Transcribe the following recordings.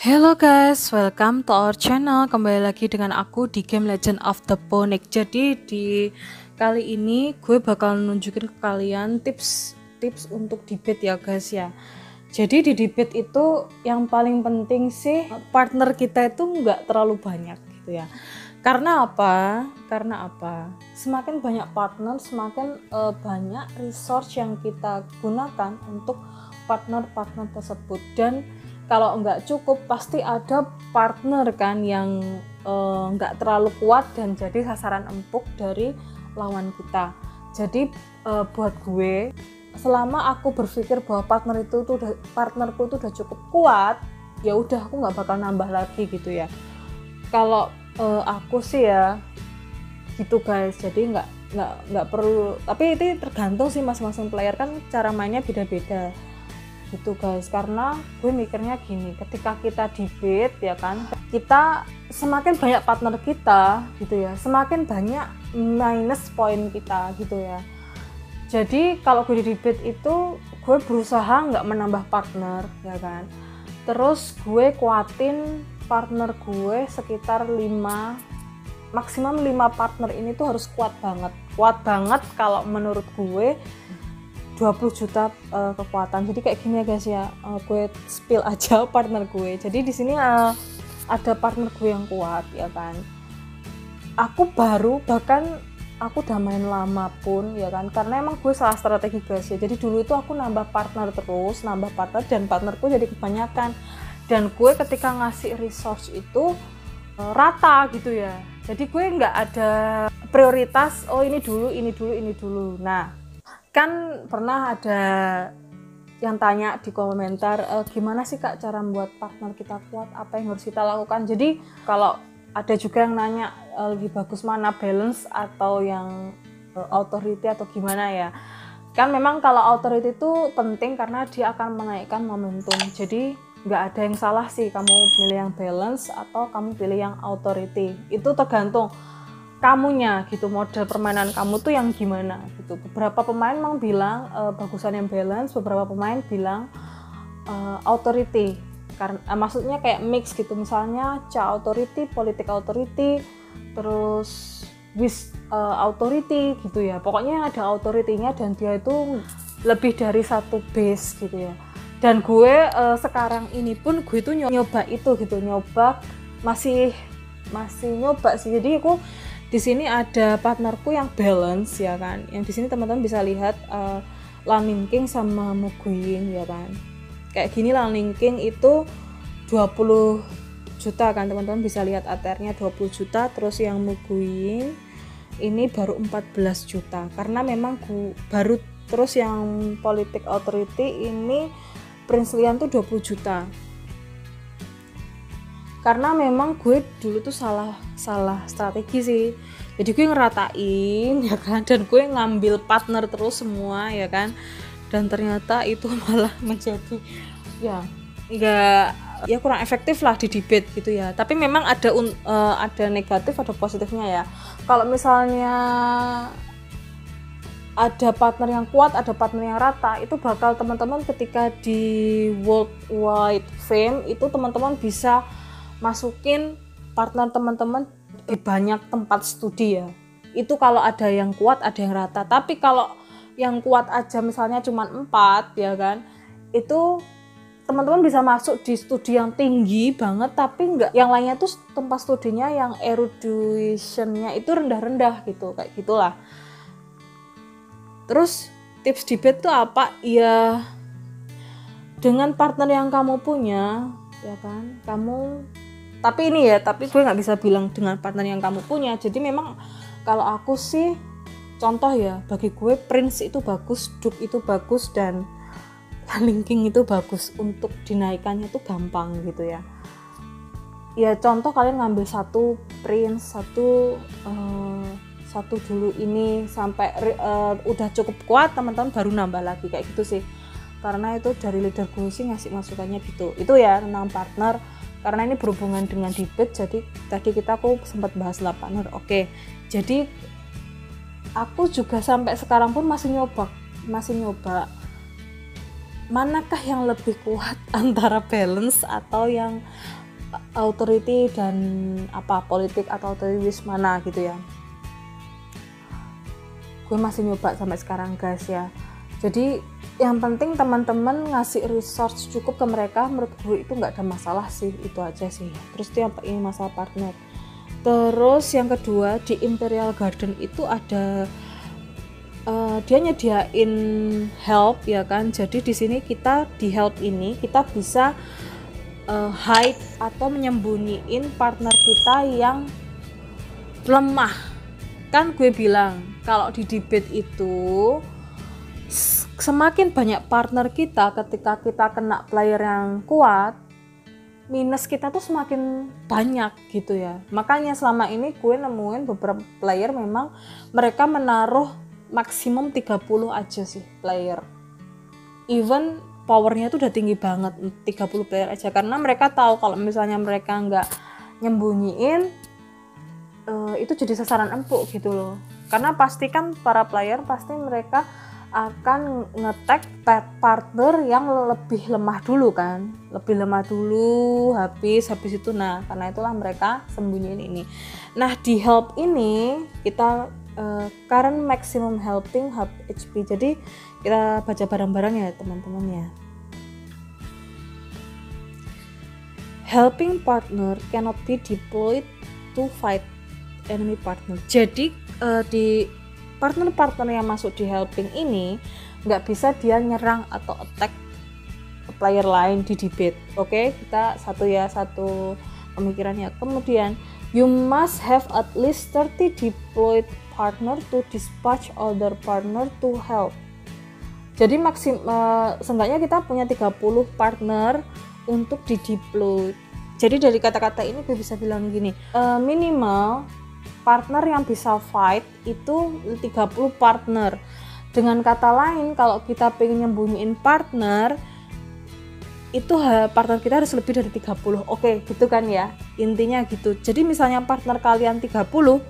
Hello guys, welcome to our channel. Kembali lagi dengan aku di game Legend of the Phoenix. Jadi di kali ini gue bakal nunjukin ke kalian tips untuk debate ya guys ya. Jadi di debate itu yang paling penting sih partner kita itu nggak terlalu banyak gitu ya. Karena apa? Semakin banyak partner, semakin banyak resource yang kita gunakan untuk partner-partner tersebut. Dan kalau nggak cukup pasti ada partner kan yang nggak terlalu kuat dan jadi sasaran empuk dari lawan kita. Jadi buat gue, selama aku berpikir bahwa partnerku itu udah cukup kuat, ya udah aku nggak bakal nambah lagi gitu ya. Kalau aku sih ya gitu guys, jadi nggak perlu, tapi itu tergantung sih masing-masing player kan, cara mainnya beda-beda gitu guys. Karena gue mikirnya gini, ketika kita debate ya kan, kita semakin banyak partner kita gitu ya, semakin banyak minus poin kita gitu ya. Jadi kalau gue di debate itu gue berusaha nggak menambah partner ya kan, terus gue kuatin partner gue sekitar 5, maksimum 5 partner ini tuh harus kuat banget kalau menurut gue 20 juta kekuatan. Jadi kayak gini ya guys ya, gue spill aja partner gue. Jadi di sini ada partner gue yang kuat ya kan. Aku udah main lama pun ya kan, karena emang gue salah strategi guys ya. Jadi dulu itu aku nambah partner dan partnerku jadi kebanyakan. Dan gue ketika ngasih resource itu rata gitu ya. Jadi gue nggak ada prioritas, oh ini dulu. Nah, kan pernah ada yang tanya di komentar, gimana sih kak cara membuat partner kita kuat, apa yang harus kita lakukan. Jadi kalau ada juga yang nanya lebih bagus mana, balance atau yang authority atau gimana ya. Kan memang kalau authority itu penting karena dia akan menaikkan momentum. Jadi nggak ada yang salah sih kamu pilih yang balance atau kamu pilih yang authority, itu tergantung kamunya gitu, model permainan kamu tuh yang gimana gitu. Beberapa pemain memang bilang bagusan yang balance, beberapa pemain bilang authority, karena maksudnya kayak mix gitu, misalnya Cha authority, politik authority, terus Wish authority gitu ya. Pokoknya ada authority-nya dan dia itu lebih dari satu base gitu ya. Dan gue sekarang ini pun gue tuh nyoba itu gitu, masih nyoba sih. Jadi aku di sini ada partnerku yang balance ya kan. Yang di sini teman-teman bisa lihat Lan King sama Muguin ya kan. Kayak gini Lan King itu 20 juta kan, teman-teman bisa lihat ATR-nya 20 juta. Terus yang Muguin ini baru 14 juta. Karena memang baru, terus yang politik authority ini Prince Lian tuh 20 juta. Karena memang gue dulu tuh salah strategi sih. Jadi gue ngeratain ya kan, dan gue ngambil partner terus semua ya kan, dan ternyata itu malah menjadi ya kurang efektif lah di debate gitu ya. Tapi memang ada negatif, ada positifnya ya. Kalau misalnya ada partner yang kuat, ada partner yang rata, itu bakal teman-teman ketika di worldwide fame itu teman-teman bisa masukin partner teman-teman di banyak tempat studi ya. Itu kalau ada yang kuat, ada yang rata. Tapi kalau yang kuat aja misalnya cuma 4 ya kan, itu teman-teman bisa masuk di studi yang tinggi banget, tapi enggak, yang lainnya tuh tempat studinya yang eruditionnya itu rendah-rendah gitu, kayak gitulah. Terus tips debate tuh apa? Ya dengan partner yang kamu punya ya kan, tapi gue nggak bisa bilang dengan partner yang kamu punya. Jadi memang kalau aku sih, contoh ya, bagi gue Prince itu bagus, Duke itu bagus, dan Linking itu bagus. Untuk dinaikannya tuh gampang gitu ya. Ya contoh kalian ngambil satu Prince, satu dulu ini sampai udah cukup kuat, teman-teman baru nambah lagi kayak gitu sih. Karena itu dari leader gue sih ngasih masukannya gitu. Itu ya tentang partner. Karena ini berhubungan dengan debate, jadi tadi aku sempat bahas partner. Oke, jadi aku juga sampai sekarang pun masih nyoba manakah yang lebih kuat antara balance atau yang authority dan politik atau authority mana gitu ya. Gue masih nyoba sampai sekarang guys ya. Jadi yang penting teman-teman ngasih resource cukup ke mereka, menurut gue itu nggak ada masalah sih, itu aja sih. Terus itu yang ini masalah partner. Terus yang kedua di Imperial Garden itu ada dia nyediain help ya kan. Jadi di sini kita di help ini kita bisa hide atau menyembunyiin partner kita yang lemah. Kan gue bilang kalau di debate itu semakin banyak partner kita, ketika kita kena player yang kuat, minus kita tuh semakin banyak gitu ya. Makanya selama ini gue nemuin beberapa player memang mereka menaruh maksimum 30 aja sih player. Even powernya tuh udah tinggi banget, 30 player aja, karena mereka tahu kalau misalnya mereka nggak nyembunyiin itu jadi sasaran empuk gitu loh. Karena pasti kan para player pasti mereka akan nge-tag partner yang lebih lemah dulu kan, lebih lemah dulu, habis itu. Nah karena itulah mereka sembunyiin ini. Nah di help ini kita current maximum helping HP, jadi kita baca bareng-bareng ya teman-teman ya. Helping partner cannot be deployed to fight enemy partner. Jadi di partner-partner yang masuk di helping ini nggak bisa dia nyerang atau attack player lain di debate. Oke, kita satu pemikiran ya. Kemudian you must have at least 30 deployed partner to dispatch other partner to help. Jadi seenggaknya kita punya 30 partner untuk di deploy. Jadi dari kata-kata ini gue bisa bilang gini, minimal partner yang bisa fight itu 30 partner. Dengan kata lain, kalau kita pengen nyembunyiin partner, itu partner kita harus lebih dari 30. Oke, gitu kan ya. Intinya gitu. Jadi misalnya partner kalian 30,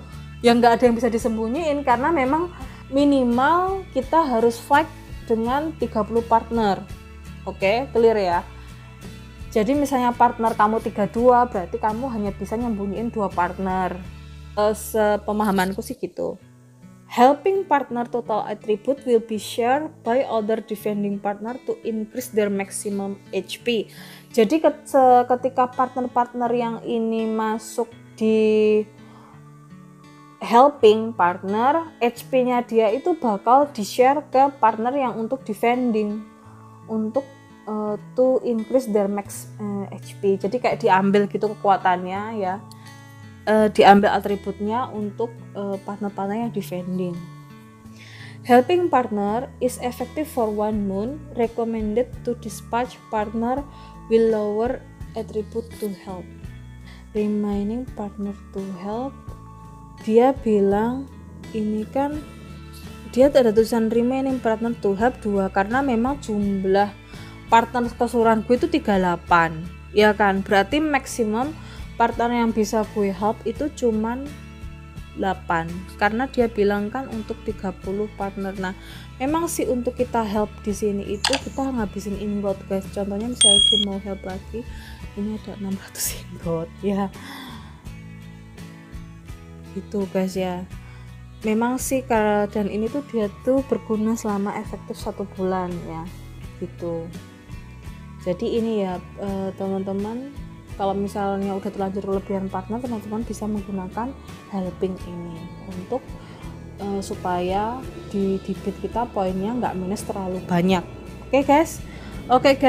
yang nggak ada yang bisa disembunyiin, karena memang minimal kita harus fight dengan 30 partner. Oke, clear ya. Jadi misalnya partner kamu 32, berarti kamu hanya bisa nyembunyiin 2 partner. Sepemahamanku sih gitu. Helping partner total attribute will be shared by other defending partner to increase their maximum HP. Jadi ketika partner-partner yang ini masuk di helping partner, HP-nya dia itu bakal di-share ke partner yang untuk defending, untuk to increase their max HP. Jadi kayak diambil gitu kekuatannya ya. Diambil atributnya untuk partner-partner yang defending. Helping partner is effective for 1 month, recommended to dispatch partner will lower attribute to help. Remaining partner to help, dia bilang ini kan dia ada tulisan remaining partner to help 2, karena memang jumlah partner keseluruhan gue itu 38 ya kan, berarti maksimum partner yang bisa gue help itu cuman 8, karena dia bilang kan untuk 30 partner. Nah memang sih untuk kita help di sini itu kita ngabisin ingot guys. Contohnya misalnya kita mau help lagi, ini ada 600 ingot ya gitu guys ya. Memang sih dan ini tuh dia tuh berguna selama efektif 1 bulan ya gitu. Jadi ini ya teman-teman, kalau misalnya udah terlanjur kelebihan partner, teman-teman bisa menggunakan helping ini untuk supaya di debit kita poinnya nggak minus terlalu banyak. Oke guys,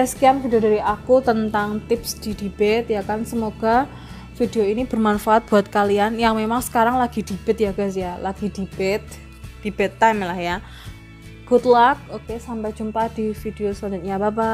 sekian video dari aku tentang tips di debit ya kan. Semoga video ini bermanfaat buat kalian yang memang sekarang lagi debit ya guys ya, lagi debate time lah ya. Good luck. Oke, sampai jumpa di video selanjutnya. Bye bye.